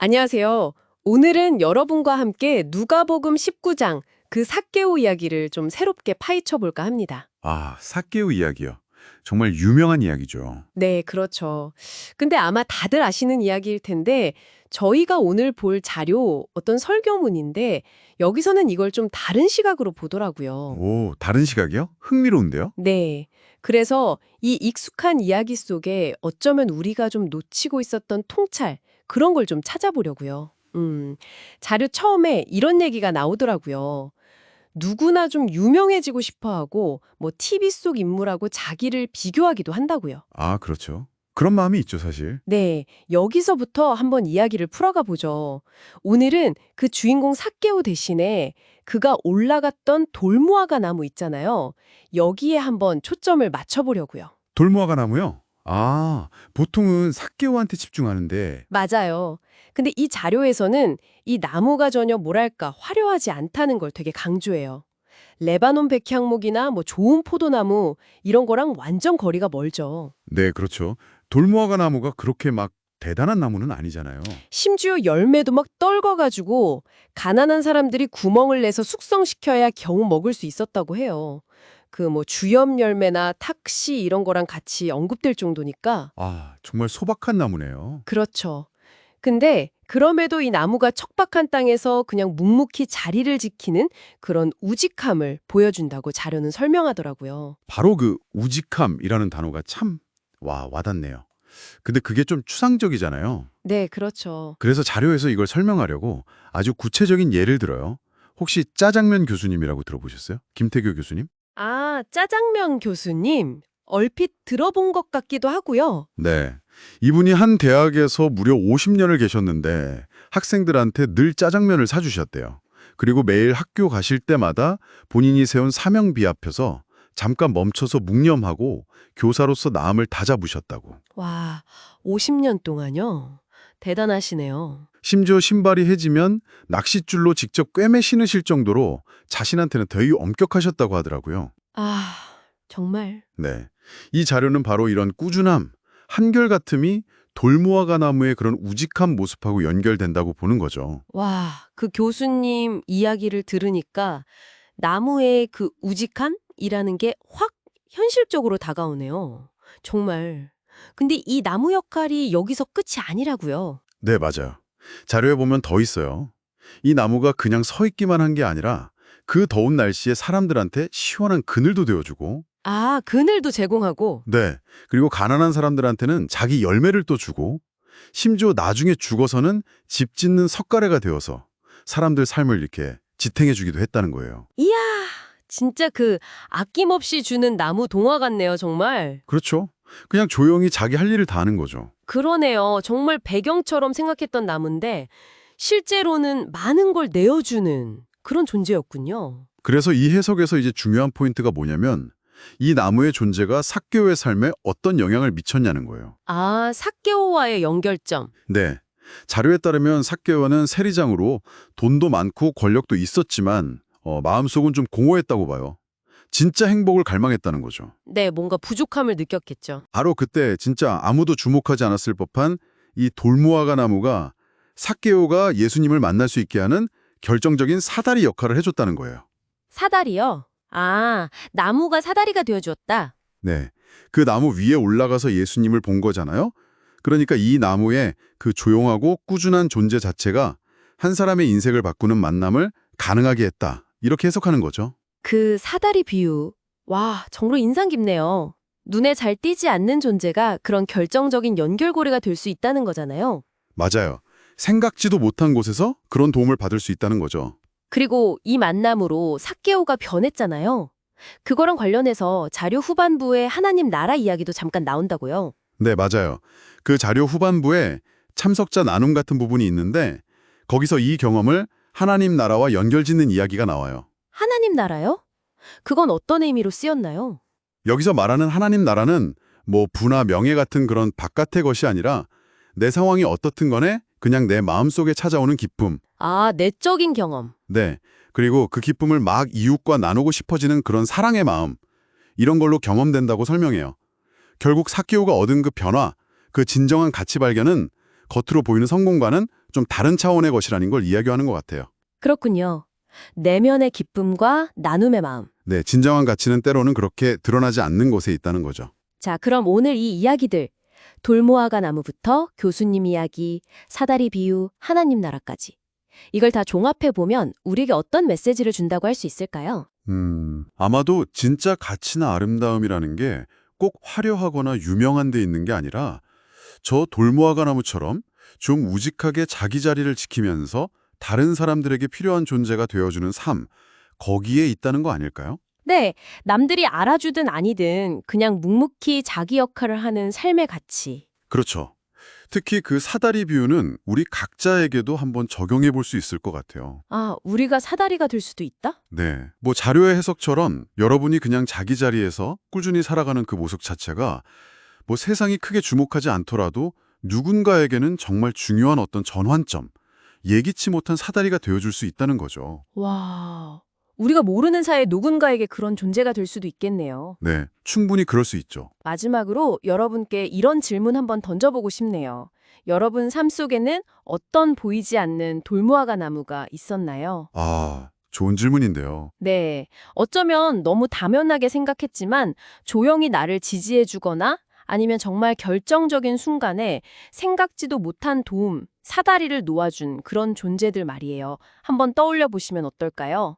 안녕하세요. 오늘은 여러분과 함께 누가복음 19장 그 삭개오 이야기를 좀 새롭게 파헤쳐 볼까 합니다. 아, 삭개오 이야기요. 정말 유명한 이야기죠. 네, 그렇죠. 근데 아마 다들 아시는 이야기일 텐데 저희가 오늘 볼 자료 어떤 설교문인데 여기서는 이걸 좀 다른 시각으로 보더라고요. 오, 다른 시각이요? 흥미로운데요? 네. 그래서 이 익숙한 이야기 속에 어쩌면 우리가 좀 놓치고 있었던 통찰, 그런 걸 좀 찾아보려고요. 자료 처음에 이런 얘기가 나오더라고요. 누구나 좀 유명해지고 싶어 하고, 뭐 TV 속 인물하고 자기를 비교하기도 한다고요. 아, 그렇죠. 그런 마음이 있죠, 사실. 네, 여기서부터 한번 이야기를 풀어가 보죠. 오늘은 그 주인공 삭개오 대신에 그가 올라갔던 돌무화과 나무 있잖아요. 여기에 한번 초점을 맞춰보려고요. 돌무화과 나무요? 아, 보통은 삭개오한테 집중하는데, 맞아요. 근데 이 자료에서는 이 나무가 전혀 뭐랄까 화려하지 않다는 걸 되게 강조해요. 레바논 백향목이나 뭐 좋은 포도나무 이런 거랑 완전 거리가 멀죠. 네, 그렇죠. 돌무화과 나무가 그렇게 막 대단한 나무는 아니잖아요. 심지어 열매도 막 떨궈가지고 가난한 사람들이 구멍을 내서 숙성시켜야 겨우 먹을 수 있었다고 해요. 그 뭐 주엽 열매나 탁씨 이런 거랑 같이 언급될 정도니까. 아, 정말 소박한 나무네요. 그렇죠. 근데 그럼에도 이 나무가 척박한 땅에서 그냥 묵묵히 자리를 지키는 그런 우직함을 보여준다고 자료는 설명하더라고요. 바로 그 우직함이라는 단어가 참, 와닿네요. 근데 그게 좀 추상적이잖아요. 네, 그렇죠. 그래서 자료에서 이걸 설명하려고 아주 구체적인 예를 들어요. 혹시 짜장면 교수님이라고 들어보셨어요? 김태교 교수님? 아, 짜장면 교수님. 얼핏 들어본 것 같기도 하고요. 네. 이분이 한 대학에서 무려 50년을 계셨는데 학생들한테 늘 짜장면을 사주셨대요. 그리고 매일 학교 가실 때마다 본인이 세운 사명 비앞에서 잠깐 멈춰서 묵념하고 교사로서 마음을 다잡으셨다고. 와, 50년 동안요? 대단하시네요. 심지어 신발이 해지면 낚싯줄로 직접 꿰매 신으실 정도로 자신한테는 되게 엄격하셨다고 하더라고요. 아, 정말. 네. 이 자료는 바로 이런 꾸준함, 한결같음이 돌무화과 나무의 그런 우직한 모습하고 연결된다고 보는 거죠. 와, 그 교수님 이야기를 들으니까 나무의 그 우직함이라는 게 확 현실적으로 다가오네요. 정말. 근데 이 나무 역할이 여기서 끝이 아니라고요. 네, 맞아요. 자료에 보면 더 있어요. 이 나무가 그냥 서 있기만 한 게 아니라 그 더운 날씨에 사람들한테 시원한 그늘도 되어주고, 아, 그늘도 제공하고. 네, 그리고 가난한 사람들한테는 자기 열매를 또 주고, 심지어 나중에 죽어서는 집 짓는 석가래가 되어서 사람들 삶을 이렇게 지탱해주기도 했다는 거예요. 이야, 진짜 그 아낌없이 주는 나무 동화 같네요, 정말. 그렇죠. 그냥 조용히 자기 할 일을 다 하는 거죠. 그러네요. 정말 배경처럼 생각했던 나무인데 실제로는 많은 걸 내어주는 그런 존재였군요. 그래서 이 해석에서 이제 중요한 포인트가 뭐냐면 이 나무의 존재가 삭개오의 삶에 어떤 영향을 미쳤냐는 거예요. 아, 삭개오와의 연결점. 네. 자료에 따르면 삭개오는 세리장으로 돈도 많고 권력도 있었지만 마음속은 좀 공허했다고 봐요. 진짜 행복을 갈망했다는 거죠. 네, 뭔가 부족함을 느꼈겠죠. 바로 그때 진짜 아무도 주목하지 않았을 법한 이 돌무화과 나무가 삭개오가 예수님을 만날 수 있게 하는 결정적인 사다리 역할을 해줬다는 거예요. 사다리요? 아, 나무가 사다리가 되어주었다. 네. 그 나무 위에 올라가서 예수님을 본 거잖아요. 그러니까 이 나무의 그 조용하고 꾸준한 존재 자체가 한 사람의 인생을 바꾸는 만남을 가능하게 했다. 이렇게 해석하는 거죠. 그 사다리 비유. 와, 정말 인상 깊네요. 눈에 잘 띄지 않는 존재가 그런 결정적인 연결고리가 될 수 있다는 거잖아요. 맞아요. 생각지도 못한 곳에서 그런 도움을 받을 수 있다는 거죠. 그리고 이 만남으로 삭개오가 변했잖아요. 그거랑 관련해서 자료 후반부에 하나님 나라 이야기도 잠깐 나온다고요. 네, 맞아요. 그 자료 후반부에 참석자 나눔 같은 부분이 있는데 거기서 이 경험을 하나님 나라와 연결짓는 이야기가 나와요. 하나님 나라요? 그건 어떤 의미로 쓰였나요? 여기서 말하는 하나님 나라는 뭐 부나 명예 같은 그런 바깥의 것이 아니라 내 상황이 어떻든 간에 그냥 내 마음속에 찾아오는 기쁨. 아, 내적인 경험. 네. 그리고 그 기쁨을 막 이웃과 나누고 싶어지는 그런 사랑의 마음. 이런 걸로 경험된다고 설명해요. 결국 삭개오가 얻은 그 변화, 그 진정한 가치 발견은 겉으로 보이는 성공과는 좀 다른 차원의 것이라는 걸 이야기하는 것 같아요. 그렇군요. 내면의 기쁨과 나눔의 마음. 네, 진정한 가치는 때로는 그렇게 드러나지 않는 곳에 있다는 거죠. 자, 그럼 오늘 이 이야기들, 돌무화과 나무부터 교수님 이야기, 사다리 비유, 하나님 나라까지. 이걸 다 종합해보면 우리에게 어떤 메시지를 준다고 할 수 있을까요? 아마도 진짜 가치나 아름다움이라는 게 꼭 화려하거나 유명한 데 있는 게 아니라 저 돌무화과 나무처럼 좀 우직하게 자기 자리를 지키면서 다른 사람들에게 필요한 존재가 되어주는 삶, 거기에 있다는 거 아닐까요? 네, 남들이 알아주든 아니든 그냥 묵묵히 자기 역할을 하는 삶의 가치. 그렇죠. 특히 그 사다리 비유는 우리 각자에게도 한번 적용해 볼 수 있을 것 같아요. 아, 우리가 사다리가 될 수도 있다? 네. 뭐 자료의 해석처럼 여러분이 그냥 자기 자리에서 꾸준히 살아가는 그 모습 자체가 뭐 세상이 크게 주목하지 않더라도 누군가에게는 정말 중요한 어떤 전환점, 예기치 못한 사다리가 되어줄 수 있다는 거죠. 와, 우리가 모르는 사이에 누군가에게 그런 존재가 될 수도 있겠네요. 네. 충분히 그럴 수 있죠. 마지막으로 여러분께 이런 질문 한번 던져보고 싶네요. 여러분 삶 속에는 어떤 보이지 않는 돌무화과 나무가 있었나요? 아, 좋은 질문인데요. 네, 어쩌면 너무 당연하게 생각했지만 조용히 나를 지지해주거나 아니면 정말 결정적인 순간에 생각지도 못한 도움, 사다리를 놓아준 그런 존재들 말이에요. 한번 떠올려 보시면 어떨까요?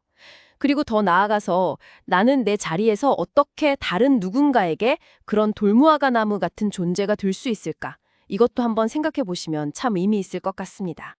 그리고 더 나아가서 나는 내 자리에서 어떻게 다른 누군가에게 그런 돌무화과 나무 같은 존재가 될 수 있을까? 이것도 한번 생각해 보시면 참 의미 있을 것 같습니다.